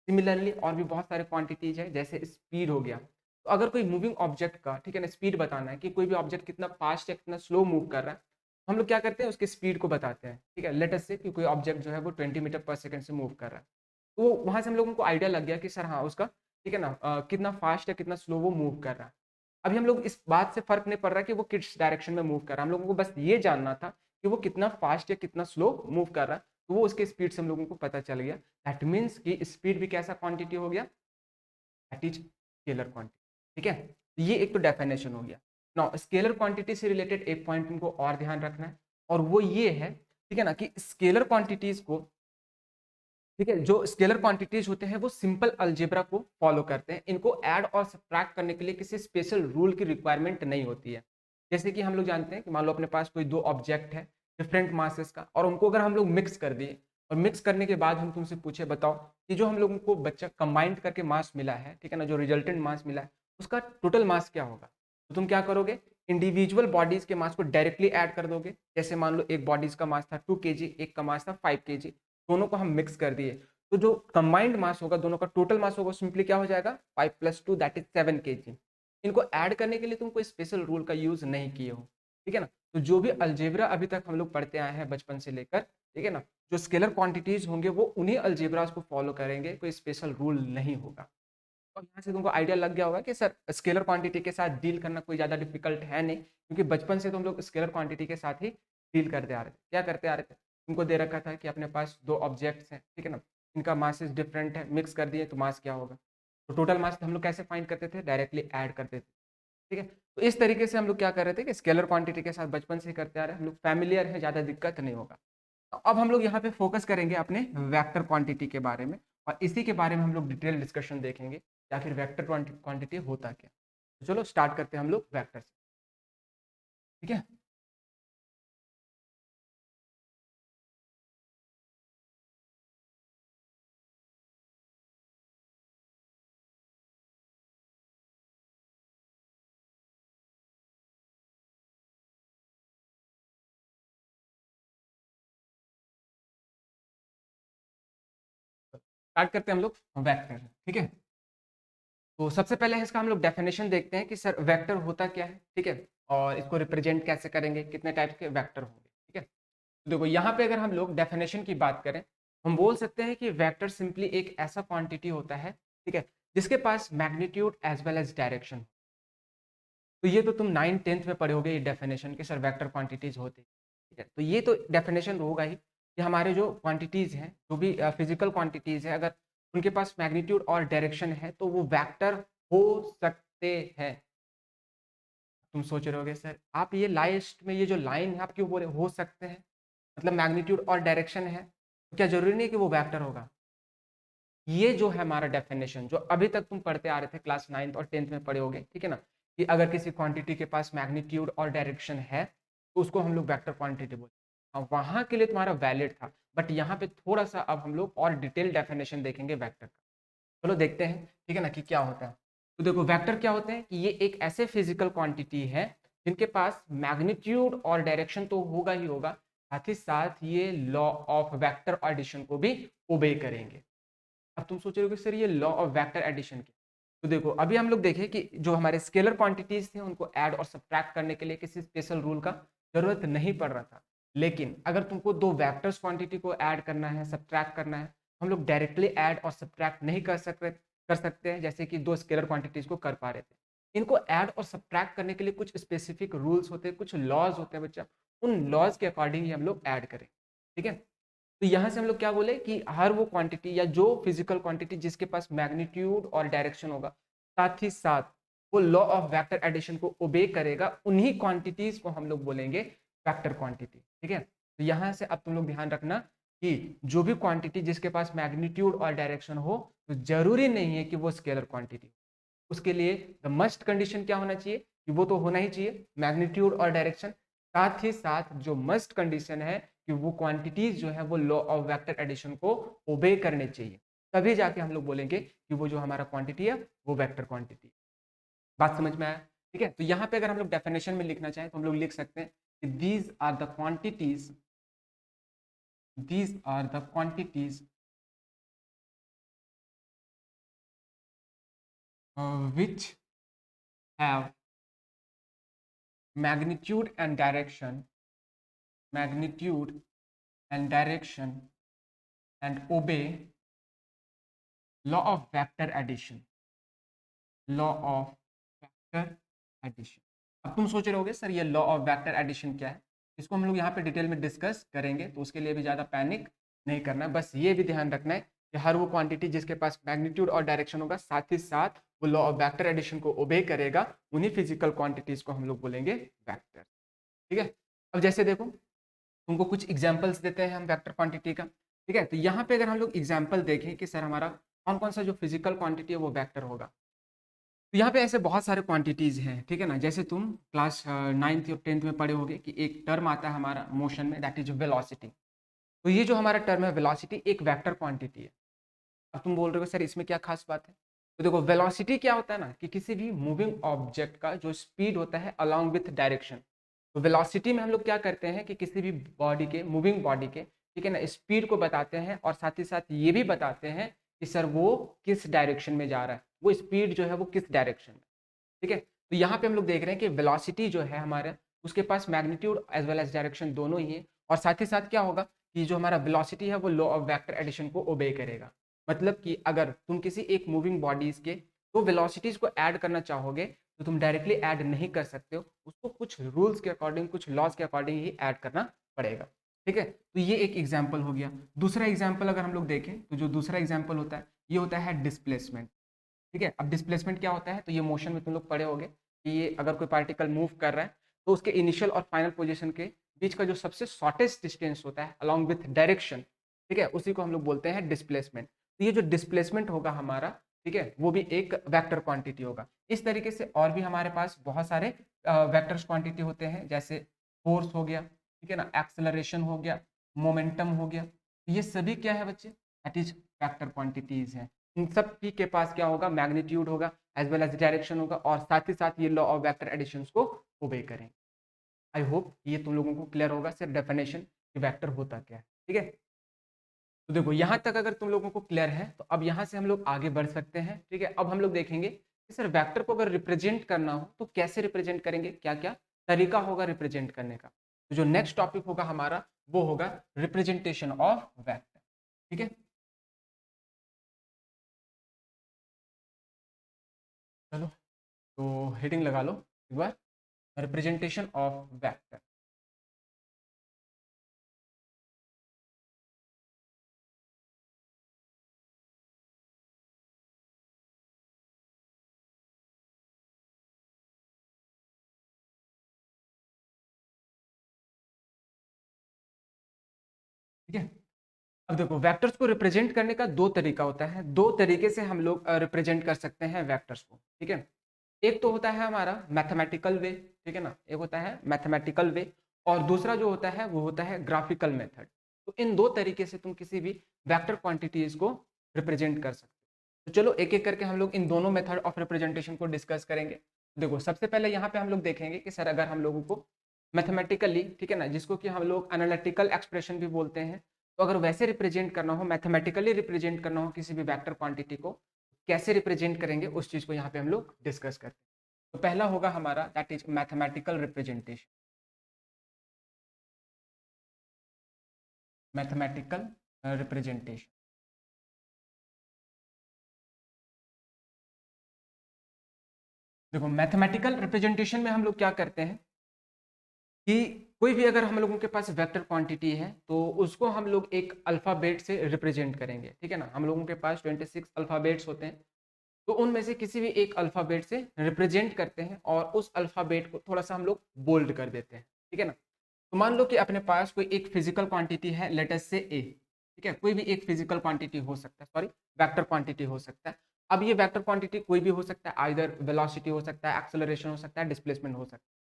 Speaker 1: सिमिलरली और भी बहुत सारे क्वांटिटीज है, जैसे स्पीड हो गया। तो अगर कोई मूविंग ऑब्जेक्ट का, ठीक है ना, स्पीड बताना है कि कोई भी ऑब्जेक्ट कितना फास्ट या कितना स्लो मूव कर रहा है, तो हम लोग क्या करते हैं उसकी स्पीड को बताते हैं, ठीक है। लेट अस से कि कोई ऑब्जेक्ट जो है वो 20 मीटर पर सेकंड से मूव कर रहा है, तो वहां से हम लोगों को आइडिया लग गया कि सर हाँ उसका, ठीक है ना, कितना फास्ट या कितना स्लो वो मूव कर रहा है। अभी हम लोग इस बात से फर्क नहीं पड़ रहा कि वो किस डायरेक्शन में मूव कर रहा है, हम लोगों को बस ये जानना था कि वो कितना फास्ट या कितना स्लो मूव कर रहा है। तो वो उसके स्पीड से हम लोगों को पता चल गया। दैट मीन्स कि स्पीड भी कैसा क्वांटिटी हो गया, दैट इज स्केलर क्वांटिटी, ठीक है। ये एक तो डेफिनेशन हो गया। नाउ स्केलर क्वांटिटी से रिलेटेड एक पॉइंट तुमको और ध्यान रखना है, और वो ये है, ठीक है ना, कि स्केलर क्वांटिटीज को, ठीक है, जो स्केलर क्वांटिटीज होते हैं वो सिंपल अलजेब्रा को फॉलो करते हैं। इनको ऐड और सब्ट्रैक्ट करने के लिए किसी स्पेशल रूल की रिक्वायरमेंट नहीं होती है। जैसे कि हम लोग जानते हैं कि मान लो अपने पास कोई दो ऑब्जेक्ट है डिफरेंट मासेस का, और उनको अगर हम लोग मिक्स कर दिए, और मिक्स करने के बाद हम तुमसे पूछे बताओ कि जो हम लोगों को बच्चा कंबाइंड करके मास मिला है, ठीक है ना, जो रिजल्टेंट मास मिला है उसका टोटल मास क्या होगा, तो तुम क्या करोगे, इंडिविजुअल बॉडीज के मास को डायरेक्टली ऐड कर दोगे। जैसे मान लो एक बॉडीज का मास था 2 kg, एक का मास था 5 kg, दोनों को हम मिक्स कर दिए, तो जो कंबाइंड मास होगा, दोनों का टोटल मास होगा, सिंपली क्या हो जाएगा 5 + 2 दैट इज 7 kg। इनको ऐड करने के लिए तुम कोई स्पेशल रूल का यूज नहीं किए हो, ठीक है ना। तो जो भी अलजेब्रा अभी तक हम लोग पढ़ते आए हैं बचपन से लेकर, ठीक है ना, जो स्केलर क्वांटिटीज होंगे वो उन्हीं अलजेब्रास को फॉलो करेंगे, कोई स्पेशल रूल नहीं होगा। और यहाँ से तुमको आइडिया लग गया होगा कि सर स्केलर क्वांटिटी के साथ डील करना कोई ज़्यादा डिफिकल्ट है नहीं, क्योंकि बचपन से तुम लोग स्केलर क्वांटिटी के साथ ही डील करते आ रहे थे। क्या करते आ रहे थे, तुमको दे रखा था कि अपने पास दो ऑब्जेक्ट्स हैं, ठीक है ना, इनका मासेस डिफरेंट है, मिक्स कर दिए तो मास क्या होगा, तो टोटल मास हम लोग कैसे फाइंड करते थे, डायरेक्टली ऐड करते थे, ठीक है। तो इस तरीके से हम लोग क्या कर रहे थे कि स्केलर क्वांटिटी के साथ बचपन से ही करते आ रहे हैं, हम लोग फैमिलियर है, ज़्यादा दिक्कत नहीं होगा। तो अब हम लोग यहाँ पे फोकस करेंगे अपने वेक्टर क्वांटिटी के बारे में, और इसी के बारे में हम लोग डिटेल डिस्कशन देखेंगे, या फिर वेक्टर क्वांटिटी होता क्या। तो चलो स्टार्ट करते हैं हम लोग वेक्टर से, ठीक है। स्टार्ट करते हैं हम लोग वेक्टर, ठीक है। तो सबसे पहले इसका हम लोग डेफिनेशन देखते हैं कि सर वेक्टर होता क्या है, ठीक है, और इसको रिप्रेजेंट कैसे करेंगे, कितने टाइप के वेक्टर होंगे, ठीक है। तो देखो यहाँ पे अगर हम लोग डेफिनेशन की बात करें, हम बोल सकते हैं कि वेक्टर सिंपली एक ऐसा क्वांटिटी होता है, ठीक है, जिसके पास magnitude as well as direction. तो ये तो तुम 9th 10th में पढ़े होगे ये डेफिनेशन के सर वेक्टर क्वांटिटीज होते हैं, ठीक है। तो ये तो डेफिनेशन होगा ही कि हमारे जो क्वांटिटीज हैं, जो भी फिजिकल क्वांटिटीज है, अगर उनके पास मैग्नीट्यूड और डायरेक्शन है तो वो वेक्टर हो सकते हैं। तुम सोच रहे होगे सर आप ये लास्ट में ये जो लाइन है आप क्यों बोले हो सकते हैं, मतलब मैग्नीट्यूड और डायरेक्शन है तो क्या जरूरी नहीं कि वो वेक्टर होगा। ये जो है हमारा डेफिनेशन जो अभी तक तुम पढ़ते आ रहे थे क्लास 9th और 10th में पढ़े होगे, ठीक है ना, कि अगर किसी क्वांटिटी के पास मैग्नीट्यूड और डायरेक्शन है तो उसको हम लोग वेक्टर क्वांटिटी बोलते हैं। वहां के लिए तुम्हारा वैलिड था, बट यहाँ पे थोड़ा सा अब हम लोग और डिटेल डेफिनेशन देखेंगे वेक्टर का। चलो देखते हैं, ठीक है ना, कि क्या होता है। तो देखो वेक्टर क्या होते हैं कि ये एक ऐसे फिजिकल क्वांटिटी है जिनके पास मैग्नीट्यूड और डायरेक्शन तो होगा ही होगा, साथ ही साथ ये लॉ ऑफ वेक्टर एडिशन को भी ओबे करेंगे। अब तुम सोच रहे हो कि सर ये लॉ ऑफ वेक्टर एडिशन क्या। तो देखो अभी हम लोग देखें कि जो हमारे स्केलर क्वांटिटीज थे उनको ऐड और सब्ट्रैक्ट करने के लिए किसी स्पेशल रूल का जरूरत नहीं पड़ रहा था, लेकिन अगर तुमको दो वेक्टर्स क्वांटिटी को ऐड करना है, सब्ट्रैक्ट करना है, हम लोग डायरेक्टली ऐड और सब्ट्रैक्ट नहीं कर सकते हैं जैसे कि दो स्केलर क्वांटिटीज को कर पा रहे थे। इनको ऐड और सब्ट्रैक्ट करने के लिए कुछ स्पेसिफिक रूल्स होते हैं, कुछ लॉज होते हैं बच्चा, उन लॉज के अकॉर्डिंग ही हम लोग ऐड करें, ठीक है। तो यहाँ से हम लोग क्या बोले कि हर वो क्वांटिटी या जो फिजिकल क्वांटिटी जिसके पास मैग्नीट्यूड और डायरेक्शन होगा, साथ ही साथ वो लॉ ऑफ वेक्टर एडिशन को ओबे करेगा, उन्हीं क्वांटिटीज को हम लोग बोलेंगे वेक्टर क्वांटिटी, ठीक है। तो यहाँ से अब तुम लोग ध्यान रखना कि जो भी क्वांटिटी जिसके पास मैग्नीट्यूड और डायरेक्शन हो तो जरूरी नहीं है कि वो स्केलर क्वांटिटी। उसके लिए द मस्ट कंडीशन क्या होना चाहिए कि वो तो होना ही चाहिए मैग्नीट्यूड और डायरेक्शन, साथ ही साथ जो मस्ट कंडीशन है कि वो क्वांटिटीज जो है वो लॉ ऑफ वेक्टर एडिशन को ओबे करने चाहिए, तभी जाके हम लोग बोलेंगे कि वो जो हमारा क्वांटिटी है वो वेक्टर क्वांटिटी। बात समझ में आया, ठीक है। तो यहाँ पे अगर हम लोग डेफिनेशन में लिखना चाहें तो हम लोग लिख सकते हैं कि these are the quantities which have magnitude and direction and obey law of vector addition, law of vector addition. अब तुम सोच रहे होगे सर ये लॉ ऑफ वेक्टर एडिशन क्या है, इसको हम लोग यहाँ पे डिटेल में डिस्कस करेंगे, तो उसके लिए भी ज़्यादा पैनिक नहीं करना है, बस ये भी ध्यान रखना है कि हर वो क्वांटिटी जिसके पास मैग्नीट्यूड और डायरेक्शन होगा, साथ ही साथ वो लॉ ऑफ वेक्टर एडिशन को ओबे करेगा, उन्हीं फिजिकल क्वांटिटीज को हम लोग बोलेंगे वेक्टर। ठीक है, अब जैसे देखो तुमको कुछ एग्जांपल्स देते हैं हम वेक्टर क्वांटिटी का। ठीक है, तो यहाँ पे अगर हम लोग एग्जांपल देखें कि सर हमारा कौन कौन सा जो फिजिकल क्वांटिटी है वो वेक्टर होगा, तो यहाँ पे ऐसे बहुत सारे क्वांटिटीज हैं। ठीक है ना, जैसे तुम क्लास 9th और 10th में पढ़े होगे कि एक टर्म आता है हमारा मोशन में, दैट इज वेलोसिटी। तो ये जो हमारा टर्म है वेलोसिटी एक वेक्टर क्वांटिटी है। अब तुम बोल रहे हो सर इसमें क्या खास बात है, तो देखो वेलोसिटी क्या होता है ना कि किसी भी मूविंग ऑब्जेक्ट का जो स्पीड होता है अलॉन्ग विथ डायरेक्शन। तो वेलोसिटी में हम लोग क्या करते हैं कि किसी भी बॉडी के, मूविंग बॉडी के, ठीक है ना, स्पीड को बताते हैं और साथ ही साथ ये भी बताते हैं कि सर वो किस डायरेक्शन में जा रहा है, वो स्पीड जो है वो किस डायरेक्शन में। ठीक है, तो यहाँ पे हम लोग देख रहे हैं कि वेलोसिटी जो है हमारे, उसके पास magnitude as well as direction दोनों ही है। और साथ ही साथ क्या होगा कि जो हमारा वेलोसिटी है वो लॉ ऑफ वेक्टर एडिशन को ओबे करेगा। मतलब कि अगर तुम किसी एक मूविंग बॉडीज के तो वेलोसिटीज को ऐड करना चाहोगे तो तुम डायरेक्टली ऐड नहीं कर सकते हो, उसको कुछ रूल्स के अकॉर्डिंग, कुछ लॉज के अकॉर्डिंग ही ऐड करना पड़ेगा। ठीक है, तो ये एक एग्जाम्पल हो गया। दूसरा एग्जाम्पल अगर हम लोग देखें तो जो दूसरा एग्जाम्पल होता है ये होता है डिस्प्लेसमेंट। ठीक है, अब डिस्प्लेसमेंट क्या होता है, तो ये मोशन में तुम लोग पढ़े होगे कि ये अगर कोई पार्टिकल मूव कर रहा है तो उसके इनिशियल और फाइनल पोजीशन के बीच का जो सबसे शॉर्टेस्ट डिस्टेंस होता है अलॉन्ग विथ डायरेक्शन, ठीक है, उसी को हम लोग बोलते हैं डिस्प्लेसमेंट। तो ये जो डिस्प्लेसमेंट होगा हमारा, ठीक है, वो भी एक वेक्टर क्वांटिटी होगा। इस तरीके से और भी हमारे पास बहुत सारे वेक्टर्स क्वांटिटी होते हैं, जैसे फोर्स हो गया, ठीक है ना, एक्सेलरेशन हो गया, मोमेंटम हो गया, तो ये सभी क्या है बच्चे, दैट इज वेक्टर क्वांटिटीज हैं। इन सब के पास क्या होगा, मैग्नीट्यूड होगा एज वेल एज डायरेक्शन होगा, और साथ ही साथ ये लॉ ऑफ वेक्टर एडिशन को ओबे करेंगे। आई होप ये तुम लोगों को क्लियर होगा सिर्फ डेफिनेशन कि वेक्टर होता क्या है। ठीक है, तो देखो यहाँ तक अगर तुम लोगों को क्लियर है तो अब यहाँ से हम लोग आगे बढ़ सकते हैं। ठीक है, अब हम लोग देखेंगे कि सर वेक्टर को अगर रिप्रेजेंट करना हो तो कैसे रिप्रेजेंट करेंगे, क्या क्या तरीका होगा रिप्रेजेंट करने का। तो जो नेक्स्ट टॉपिक होगा हमारा वो होगा रिप्रेजेंटेशन ऑफ वेक्टर। ठीक है, चलो तो हेडिंग लगा लो एक बार, रिप्रेजेंटेशन ऑफ वेक्टर। ठीक है, अब देखो वेक्टर्स को रिप्रेजेंट करने का दो तरीका होता है, दो तरीके से हम लोग रिप्रेजेंट कर सकते हैं वेक्टर्स को। ठीक है, एक तो होता है हमारा मैथमेटिकल वे, ठीक है ना, एक होता है मैथमेटिकल वे, और दूसरा जो होता है वो होता है ग्राफिकल मेथड। तो इन दो तरीके से तुम किसी भी वेक्टर क्वांटिटीज को रिप्रेजेंट कर सकते हो। तो चलो एक एक करके हम लोग इन दोनों मेथड ऑफ रिप्रेजेंटेशन को डिस्कस करेंगे। देखो सबसे पहले यहाँ पे हम लोग देखेंगे कि सर अगर हम लोगों को मैथमेटिकली, ठीक है ना, जिसको कि हम लोग एनालिटिकल एक्सप्रेशन भी बोलते हैं, तो अगर वैसे रिप्रेजेंट करना हो, मैथमेटिकली रिप्रेजेंट करना हो किसी भी वेक्टर क्वांटिटी को, कैसे रिप्रेजेंट करेंगे उस चीज को यहाँ पे हम लोग डिस्कस करते हैं। तो पहला होगा हमारा that is mathematical representation. Mathematical representation, देखो मैथमेटिकल रिप्रेजेंटेशन में हम लोग क्या करते हैं कि कोई भी अगर हम लोगों के पास वेक्टर क्वांटिटी है तो उसको हम लोग एक अल्फाबेट से रिप्रेजेंट करेंगे। ठीक है ना, हम लोगों के पास 26 अल्फाबेट्स होते हैं, तो उनमें से किसी भी एक अल्फाबेट से रिप्रेजेंट करते हैं और उस अल्फाबेट को थोड़ा सा हम लोग बोल्ड कर देते हैं। ठीक है ना, तो मान लो कि अपने पास कोई एक फिजिकल क्वांटिटी है, लेटर से ए। ठीक है, कोई भी एक फिजिकल क्वांटिटी हो सकता है, सॉरी वेक्टर क्वांटिटी हो सकता है। अब ये वेक्टर क्वांटिटी कोई भी हो सकता है, आइदर वेलोसिटी हो सकता है, एक्सेलरेशन हो सकता है, डिस्प्लेसमेंट हो सकता है।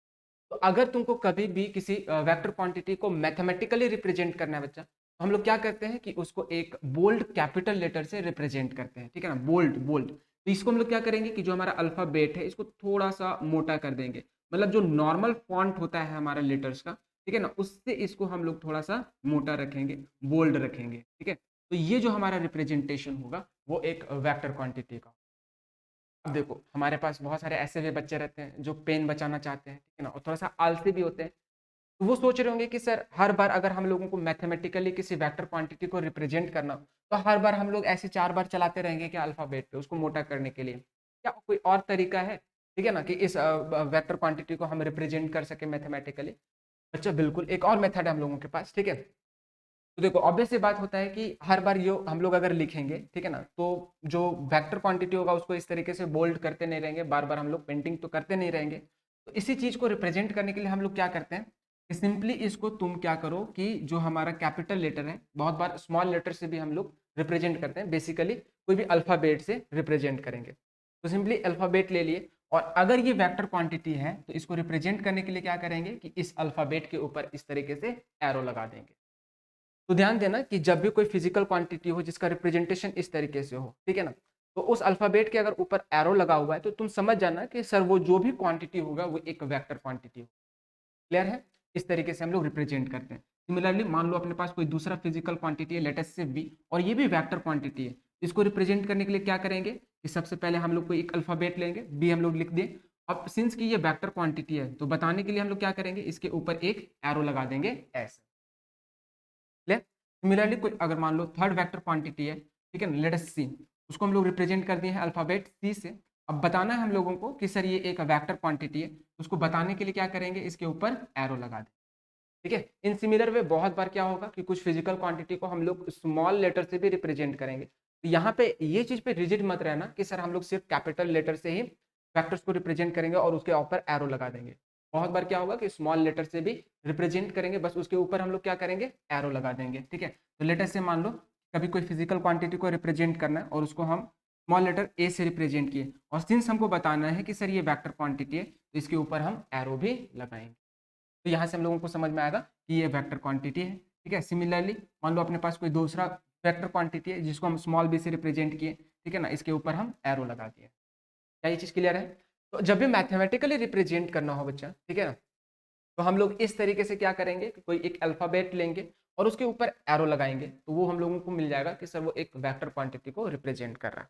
Speaker 1: तो अगर तुमको कभी भी किसी वेक्टर क्वांटिटी को मैथमेटिकली रिप्रेजेंट करना है बच्चा, तो हम लोग क्या करते हैं कि उसको एक बोल्ड कैपिटल लेटर से रिप्रेजेंट करते हैं। ठीक है ना, बोल्ड बोल्ड। तो इसको हम लोग क्या करेंगे कि जो हमारा अल्फाबेट है इसको थोड़ा सा मोटा कर देंगे, मतलब जो नॉर्मल फॉन्ट होता है हमारा लेटर्स का, ठीक है ना, उससे इसको हम लोग थोड़ा सा मोटा रखेंगे, बोल्ड रखेंगे। ठीक है, तो ये जो हमारा रिप्रेजेंटेशन होगा वो एक वेक्टर क्वांटिटी का। अब देखो हमारे पास बहुत सारे ऐसे भी बच्चे रहते हैं जो पेन बचाना चाहते हैं, ठीक है ना, और थोड़ा सा आलसी भी होते हैं। तो वो सोच रहे होंगे कि सर हर बार अगर हम लोगों को मैथमेटिकली किसी वेक्टर क्वांटिटी को रिप्रेजेंट करना हो, तो हर बार हम लोग ऐसे 4 बार चलाते रहेंगे क्या अल्फाबेट पे उसको मोटा करने के लिए, क्या कोई और तरीका है, ठीक है ना, कि इस वेक्टर क्वांटिटी को हम रिप्रेजेंट कर सके मैथमेटिकली। अच्छा बिल्कुल, एक और मेथड है हम लोगों के पास। ठीक है, तो देखो ऑब्वियस सी बात होता है कि हर बार ये हम लोग अगर लिखेंगे, ठीक है ना, तो जो वेक्टर क्वांटिटी होगा उसको इस तरीके से बोल्ड करते नहीं रहेंगे, बार बार हम लोग पेंटिंग तो करते नहीं रहेंगे। तो इसी चीज को रिप्रेजेंट करने के लिए हम लोग क्या करते हैं कि सिंपली इसको तुम क्या करो कि जो हमारा कैपिटल लेटर है, बहुत बार स्मॉल लेटर से भी हम लोग रिप्रेजेंट करते हैं, बेसिकली कोई भी अल्फाबेट से रिप्रेजेंट करेंगे। तो सिंपली अल्फाबेट ले लिए, और अगर ये वेक्टर क्वांटिटी है तो इसको रिप्रेजेंट करने के लिए क्या करेंगे कि इस अल्फाबेट के ऊपर इस तरीके से एरो लगा देंगे। तो ध्यान देना कि जब भी कोई फिजिकल क्वांटिटी हो जिसका रिप्रेजेंटेशन इस तरीके से हो, ठीक है ना, तो उस अल्फाबेट के अगर ऊपर एरो लगा हुआ है तो तुम समझ जाना कि सर वो जो भी क्वांटिटी होगा वो एक वेक्टर क्वांटिटी हो। क्लियर है? इस तरीके से हम लोग रिप्रेजेंट करते हैं। सिमिलरली मान लो अपने पास कोई दूसरा फिजिकल क्वांटिटी है, लेट अस से बी, और ये भी वेक्टर क्वांटिटी है। इसको रिप्रेजेंट करने के लिए क्या करेंगे कि सबसे पहले हम लोग कोई एक अल्फाबेट लेंगे, बी हम लोग लिख दें। अब सिंस की ये वेक्टर क्वांटिटी है तो बताने के लिए हम लोग क्या करेंगे, इसके ऊपर एक एरो लगा देंगे ऐसे। क्लियर? सिमिलरली कोई अगर मान लो थर्ड वेक्टर क्वांटिटी है, ठीक है ना, लेट अस सी, उसको हम लोग रिप्रेजेंट कर दिए हैं अल्फाबेट सी से। अब बताना है हम लोगों को कि सर ये एक वेक्टर क्वांटिटी है, उसको बताने के लिए क्या करेंगे, इसके ऊपर एरो लगा दें। ठीक है? इन सिमिलर वे बहुत बार क्या होगा कि कुछ फिजिकल क्वांटिटी को हम लोग स्मॉल लेटर से भी रिप्रेजेंट करेंगे। तो यहाँ पे ये चीज पे रिजिड मत रहना कि सर हम लोग सिर्फ कैपिटल लेटर से ही फैक्टर्स को रिप्रेजेंट करेंगे और उसके ऊपर एरो लगा देंगे। बहुत बार क्या होगा कि स्मॉल लेटर से भी रिप्रेजेंट करेंगे, बस उसके ऊपर हम लोग क्या करेंगे, एरो लगा देंगे। ठीक है? तो लेटर से मान लो कभी कोई फिजिकल क्वांटिटी को रिप्रेजेंट करना है और उसको हम स्मॉल लेटर ए से रिप्रेजेंट किए, और सिंस हमको बताना है कि सर ये वेक्टर क्वांटिटी है तो इसके ऊपर हम एरो भी लगाएंगे। तो यहाँ से हम लोगों को समझ में आएगा कि ये वेक्टर क्वांटिटी है। ठीक है? सिमिलरली मान लो अपने पास कोई दूसरा वेक्टर क्वांटिटी है जिसको हम स्मॉल बी से रिप्रेजेंट किए, ठीक है ना, इसके ऊपर हम एरो लगा दिए। क्या ये चीज क्लियर है? तो जब भी मैथमेटिकली रिप्रेजेंट करना हो बच्चा, ठीक है ना, तो हम लोग इस तरीके से क्या करेंगे कि कोई एक अल्फाबेट लेंगे और उसके ऊपर एरो लगाएंगे, तो वो हम लोगों को मिल जाएगा कि सर वो एक वेक्टर क्वांटिटी को रिप्रेजेंट कर रहा है।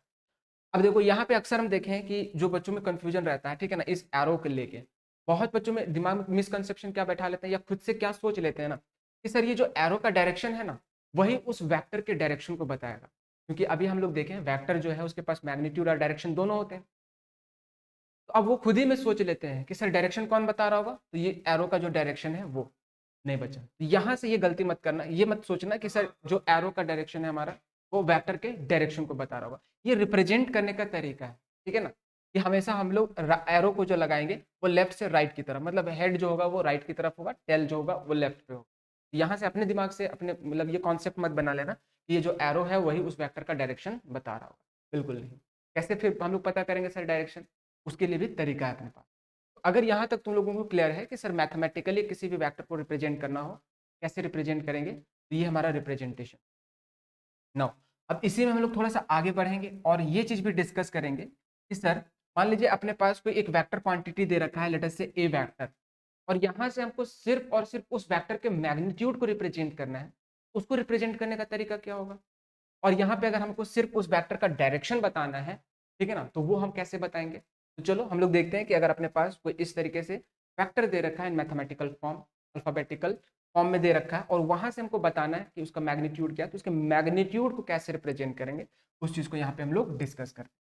Speaker 1: अब देखो यहाँ पे अक्सर हम देखें कि जो बच्चों में कंफ्यूजन रहता है, ठीक है ना, इस एरो को लेके बहुत बच्चों में दिमाग में मिसकंसेप्शन क्या बैठा लेते हैं या खुद से क्या सोच लेते हैं ना कि सर ये जो एरो का डायरेक्शन है ना वही उस वेक्टर के डायरेक्शन को बताएगा। क्योंकि अभी हम लोग देखें वेक्टर जो है उसके पास मैग्नीट्यूड और डायरेक्शन दोनों होते हैं। तो अब वो खुद ही में सोच लेते हैं कि सर डायरेक्शन कौन बता रहा होगा, तो ये एरो का जो डायरेक्शन है वो नहीं बचा। यहाँ से ये गलती मत करना, ये मत सोचना कि सर जो एरो का डायरेक्शन है हमारा वो वेक्टर के डायरेक्शन को बता रहा होगा। ये रिप्रेजेंट करने का तरीका है, ठीक है ना, कि हमेशा हम लोग एरो को जो लगाएंगे वो लेफ्ट से राइट की तरफ, मतलब हेड जो होगा वो राइट की तरफ होगा, टेल जो होगा वो लेफ्ट पे होगा। यहाँ से अपने दिमाग से अपने मतलब ये कॉन्सेप्ट मत बना लेना कि ये जो एरो है वही उस वेक्टर का डायरेक्शन बता रहा होगा, बिल्कुल नहीं। कैसे फिर हम लोग पता करेंगे सर डायरेक्शन, उसके लिए भी तरीका है अपने पास। अगर यहाँ तक तुम लोगों को क्लियर है कि सर मैथमेटिकली किसी भी वेक्टर को रिप्रेजेंट करना हो कैसे रिप्रेजेंट करेंगे, तो ये हमारा रिप्रेजेंटेशन। नाउ अब इसी में हम लोग थोड़ा सा आगे बढ़ेंगे और ये चीज भी डिस्कस करेंगे कि सर मान लीजिए अपने पास कोई एक वेक्टर क्वांटिटी दे रखा है, लेट अस से ए वेक्टर, और यहाँ से हमको सिर्फ और सिर्फ उस वेक्टर के मैग्नीट्यूड को रिप्रेजेंट करना है। उसको रिप्रेजेंट करने का तरीका क्या होगा? और यहाँ पे अगर हमको सिर्फ उस वेक्टर का डायरेक्शन बताना है, ठीक है ना, तो वो हम कैसे बताएंगे? तो चलो हम लोग देखते हैं कि अगर अपने पास कोई इस तरीके से वेक्टर दे रखा है इन मैथमेटिकल फॉर्म, अल्फाबेटिकल फॉर्म में दे रखा है, और वहां से हमको बताना है कि उसका मैग्नीट्यूड क्या है, तो उसके मैग्नीट्यूड को कैसे रिप्रेजेंट करेंगे, उस चीज को यहाँ पे हम लोग डिस्कस करते हैं।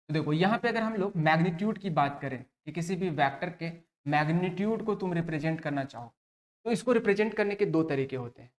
Speaker 1: तो देखो यहाँ पे अगर हम लोग मैग्नीट्यूड की बात करें कि किसी भी वेक्टर के मैग्नीट्यूड को तुम रिप्रेजेंट करना चाहो, तो इसको रिप्रेजेंट करने के दो तरीके होते हैं।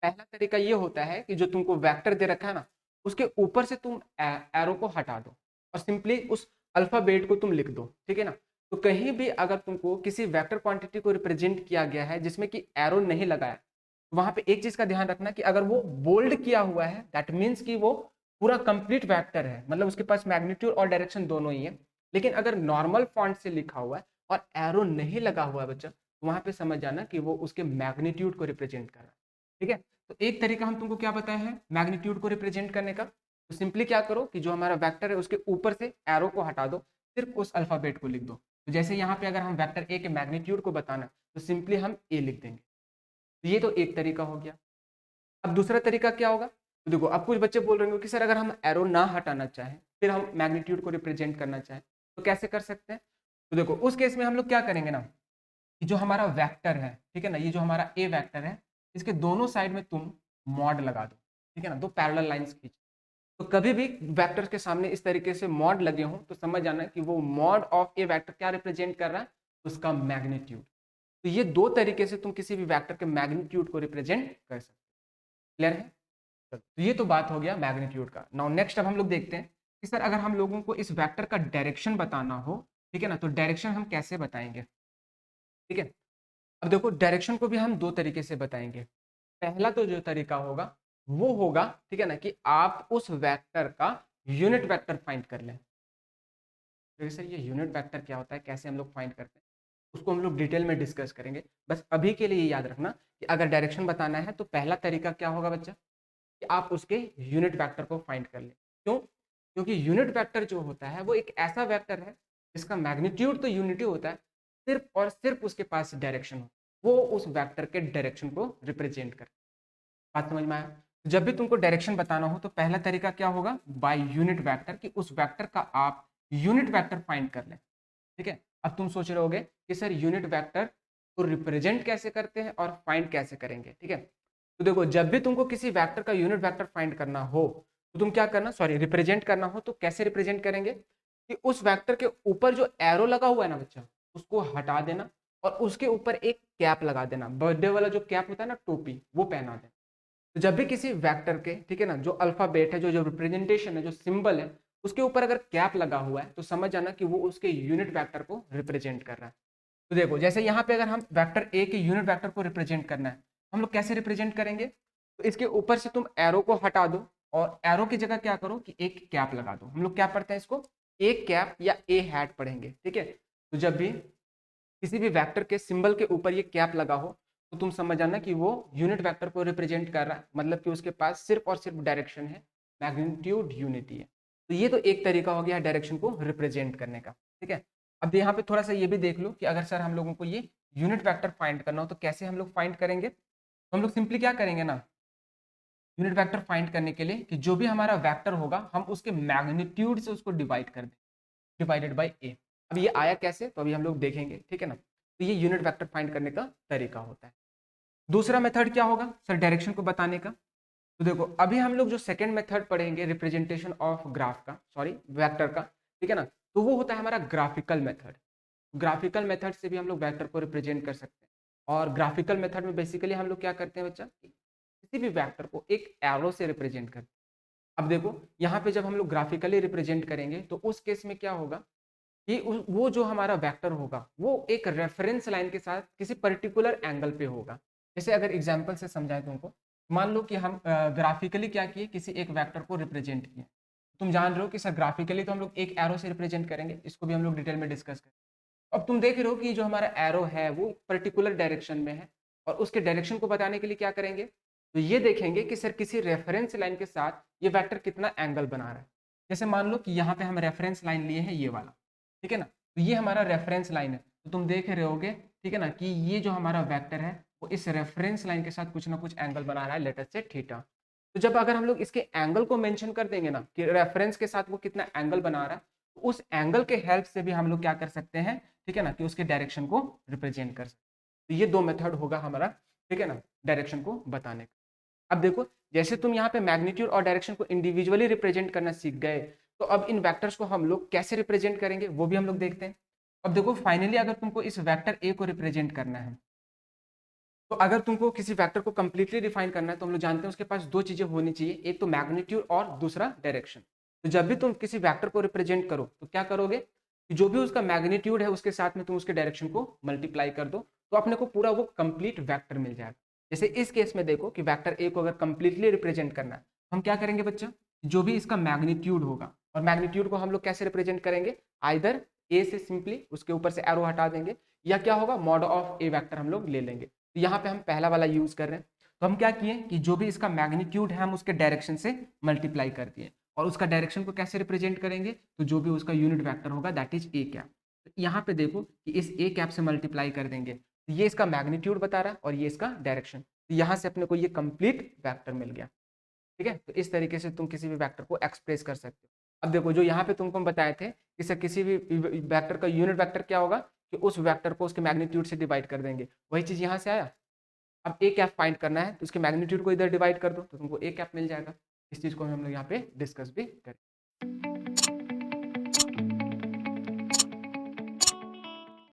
Speaker 1: पहला तरीका ये होता है कि जो तुमको वेक्टर दे रखा है ना उसके ऊपर से तुम एरो को हटा दो और सिंपली उस अल्फाबेट को तुम लिख दो, ठीक है ना। तो कहीं भी अगर तुमको किसी वेक्टर क्वांटिटी को रिप्रेजेंट किया गया है जिसमें कि एरो नहीं लगाया, तो वहां पे एक चीज का ध्यान रखना कि अगर वो बोल्ड किया हुआ है दैट मीन्स कि वो पूरा कंप्लीट वेक्टर है, मतलब उसके पास मैग्नीट्यूड और डायरेक्शन दोनों ही है। लेकिन अगर नॉर्मल फॉन्ट से लिखा हुआ है और एरो नहीं लगा हुआ है बच्चा, तो वहां पे समझ जाना कि वो उसके मैग्नीट्यूड को रिप्रेजेंट कर रहा है। ठीक है? तो एक तरीका हम तुमको क्या बताया है मैग्नीट्यूड को रिप्रेजेंट करने का, तो सिंपली क्या करो कि जो हमारा वेक्टर है उसके ऊपर से एरो को हटा दो, सिर्फ उस अल्फाबेट को लिख दो। तो जैसे यहाँ पे अगर हम वेक्टर ए के मैग्नीट्यूड को बताना तो सिंपली हम ए लिख देंगे। तो ये तो एक तरीका हो गया। अब दूसरा तरीका क्या होगा? तो देखो अब कुछ बच्चे बोल रहे होंगे कि सर अगर हम एरो ना हटाना चाहें फिर हम मैग्नीट्यूड को रिप्रेजेंट करना चाहें तो कैसे कर सकते हैं? तो देखो उस केस में हम लोग क्या करेंगे ना कि जो हमारा वेक्टर है, ठीक है ना, ये जो हमारा ए वेक्टर है इसके दोनों साइड में तुम मॉड लगा दो, ठीक है ना, दो पैरेलल लाइंस खींच। तो कभी भी वेक्टर के सामने इस तरीके से मॉड लगे हों तो समझ जाना कि वो मॉड ऑफ ए वेक्टर क्या रिप्रेजेंट कर रहा है, उसका मैग्नीट्यूड। तो ये दो तरीके से तुम किसी भी वेक्टर के मैग्नीट्यूड को रिप्रेजेंट कर सकते हो। क्लियर है? तो ये तो बात हो गया मैग्नीट्यूड का। नाउ नेक्स्ट अब हम लोग देखते हैं कि सर अगर हम लोगों को इस वेक्टर का डायरेक्शन बताना हो, ठीक है ना, तो डायरेक्शन हम कैसे बताएंगे? ठीक है, अब देखो डायरेक्शन को भी हम दो तरीके से बताएंगे। पहला तो जो तरीका होगा वो होगा, ठीक है ना, कि आप उस वेक्टर का यूनिट वेक्टर फाइंड कर लें। तो सर ये यूनिट वेक्टर क्या होता है, कैसे हम लोग फाइंड करते हैं, उसको हम लोग डिटेल में डिस्कस करेंगे। बस अभी के लिए ये याद रखना कि अगर डायरेक्शन बताना है तो पहला तरीका क्या होगा बच्चा, कि आप उसके यूनिट वेक्टर को फाइंड कर लें। क्यों? क्योंकि यूनिट वेक्टर जो होता है वो एक ऐसा वेक्टर है जिसका मैग्नीट्यूड तो यूनिटी होता है, सिर्फ और सिर्फ उसके पास डायरेक्शन हो, वो उस वेक्टर के डायरेक्शन को रिप्रेजेंट कर। बात समझ में आया? जब भी तुमको डायरेक्शन बताना हो तो पहला तरीका क्या होगा, बाय यूनिट वेक्टर, कि उस वेक्टर का आप यूनिट वेक्टर फाइंड कर लें। ठीक है, अब तुम सोच रहे होगे कि सर यूनिट वेक्टर को रिप्रेजेंट कैसे करते हैं और फाइंड कैसे करेंगे। ठीक है, तो देखो जब भी तुमको किसी वेक्टर का यूनिट वेक्टर फाइंड करना हो तो तुम क्या करना, सॉरी रिप्रेजेंट करना हो तो कैसे रिप्रेजेंट करेंगे, कि उस वेक्टर के ऊपर जो एरो लगा हुआ है ना बच्चा, उसको हटा देना और उसके ऊपर एक कैप लगा देना, बर्थडे वाला जो कैप होता है ना, टोपी, वो पहना देना। तो जब भी किसी वेक्टर के, ठीक है ना, जो अल्फाबेट है, जो जो रिप्रेजेंटेशन है, जो सिंबल है, उसके ऊपर अगर कैप लगा हुआ है तो समझ जाना कि वो उसके यूनिट वेक्टर को रिप्रेजेंट कर रहा है। तो देखो जैसे यहाँ पे अगर हम वेक्टर ए के यूनिट वेक्टर को रिप्रेजेंट करना है, हम लोग कैसे रिप्रेजेंट करेंगे, तो इसके ऊपर से तुम एरो को हटा दो और एरो की जगह क्या करो कि एक कैप लगा दो। हम लोग क्या पढ़ते हैं इसको, एक कैप या ए हैट पढ़ेंगे। ठीक है, तो जब भी किसी भी वेक्टर के सिंबल के ऊपर ये कैप लगा हो तो तुम समझ जाना कि वो यूनिट वेक्टर को रिप्रेजेंट कर रहा है, मतलब कि उसके पास सिर्फ और सिर्फ डायरेक्शन है, मैग्नीट्यूड यूनिटी है। तो ये तो एक तरीका हो गया डायरेक्शन को रिप्रेजेंट करने का। ठीक है, अब यहाँ पे थोड़ा सा ये भी देख लो कि अगर सर हम लोगों को ये यूनिट वेक्टर फाइंड करना हो तो कैसे हम लोग फाइंड करेंगे। तो हम लोग सिंपली क्या करेंगे ना, यूनिट वेक्टर फाइंड करने के लिए कि जो भी हमारा वेक्टर होगा हम उसके मैग्नीट्यूड से उसको डिवाइड कर दें, डिवाइडेड बाय ए। अब ये आया कैसे, तो अभी हम लोग देखेंगे। ठीक है ना, तो ये यूनिट वेक्टर फाइंड करने का तरीका होता है। दूसरा मेथड क्या होगा सर डायरेक्शन को बताने का, तो देखो अभी हम लोग जो सेकंड मेथड पढ़ेंगे रिप्रेजेंटेशन ऑफ ग्राफ का, सॉरी वेक्टर का, ठीक है ना, तो वो होता है हमारा ग्राफिकल मेथड। ग्राफिकल मेथड से भी हम लोग वेक्टर को रिप्रेजेंट कर सकते हैं। और ग्राफिकल मेथड में बेसिकली हम लोग क्या करते हैं बच्चा, किसी भी वेक्टर को एक एरो से रिप्रेजेंट करते हैं। अब देखो यहाँ पे जब हम लोग ग्राफिकली रिप्रेजेंट करेंगे तो उस केस में क्या होगा कि वो जो हमारा वेक्टर होगा वो एक रेफरेंस लाइन के साथ किसी पर्टिकुलर एंगल पे होगा। जैसे अगर एग्जांपल से समझाएं तुमको, मान लो कि हम ग्राफिकली क्या किए, किसी एक वेक्टर को रिप्रेजेंट किए। तुम जान रहे हो कि सर ग्राफिकली तो हम लोग एक एरो से रिप्रेजेंट करेंगे, इसको भी हम लोग डिटेल में डिस्कस करेंगे। अब तुम देख रहे हो कि जो हमारा एरो है वो पर्टिकुलर डायरेक्शन में है, और उसके डायरेक्शन को बताने के लिए क्या करेंगे, तो ये देखेंगे कि सर किसी रेफरेंस लाइन के साथ ये वेक्टर कितना एंगल बना रहा है। जैसे मान लो कि यहाँ पे हम रेफरेंस लाइन लिए हैं ये वाला, ठीक है ना, तो ये हमारा रेफरेंस लाइन है, तो तुम देख रहे होगे, ठीक है ना, कि ये जो हमारा वेक्टर है वो इस रेफरेंस लाइन के साथ कुछ ना कुछ एंगल बना रहा है, लेट अस से थीटा। तो जब अगर हम लोग इसके एंगल को मेंशन कर देंगे ना कि रेफरेंस के साथ वो कितना एंगल बना रहा है, तो उस एंगल के हेल्प से भी हम लोग क्या कर सकते हैं, ठीक है ना, कि उसके डायरेक्शन को रिप्रेजेंट कर सकते हैं। तो ये दो मेथड होगा हमारा, ठीक है ना, डायरेक्शन को बताने का। अब देखो जैसे तुम यहाँ पे मैग्नीट्यूड और डायरेक्शन को इंडिविजुअली रिप्रेजेंट करना सीख गए, तो अब इन वेक्टर्स को हम लोग कैसे रिप्रेजेंट करेंगे वो भी हम लोग देखते हैं। अब देखो फाइनली अगर तुमको इस वेक्टर ए को रिप्रेजेंट करना है, तो अगर तुमको किसी वेक्टर को कंप्लीटली डिफाइन करना है तो हम लोग जानते हैं उसके पास दो चीजें होनी चाहिए, एक तो मैग्नीट्यूड और दूसरा डायरेक्शन। तो जब भी तुम किसी वेक्टर को रिप्रेजेंट करो तो क्या करोगे कि जो भी उसका मैग्नीट्यूड है उसके साथ में तुम उसके डायरेक्शन को मल्टीप्लाई कर दो, तो अपने को पूरा वो कंप्लीट वेक्टर मिल जाएगा। जैसे इस केस में देखो कि वेक्टर ए को अगर कंप्लीटली रिप्रेजेंट करना है, हम क्या करेंगे बच्चा, जो भी इसका मैग्नीट्यूड होगा, और मैग्नीट्यूड को हम लोग कैसे रिप्रेजेंट करेंगे, आइदर ए से सिंपली उसके ऊपर से एरो हटा देंगे, या क्या होगा मॉड ऑफ ए वेक्टर हम लोग ले लेंगे। तो यहाँ पे हम पहला वाला यूज कर रहे हैं, तो हम क्या किए कि जो भी इसका मैग्नीट्यूड है हम उसके डायरेक्शन से मल्टीप्लाई कर दिए, और उसका डायरेक्शन को कैसे रिप्रेजेंट करेंगे, तो जो भी उसका यूनिट वेक्टर होगा दैट इज ए कैप। तो यहाँ पे देखो कि इस ए कैप से मल्टीप्लाई कर देंगे, तो ये इसका मैग्नीट्यूड बता रहा है और ये इसका डायरेक्शन, तो यहाँ से अपने को ये कंप्लीट वेक्टर मिल गया। ठीक है, तो इस तरीके से तुम किसी भी वेक्टर को एक्सप्रेस कर सकते हो। अब देखो जो यहाँ पे तुमको हम बताए थे कि सर किसी भी वेक्टर का यूनिट वेक्टर क्या होगा, कि उस वेक्टर को उसके मैग्नीट्यूड से डिवाइड कर देंगे, वही चीज यहाँ से आया। अब ए कैप फाइंड करना है तो उसके मैग्नीट्यूड को इधर डिवाइड कर दो तो तुमको ए कैप मिल जाएगा। इस चीज को हम लोग यहाँ पे डिस्कस भी करें।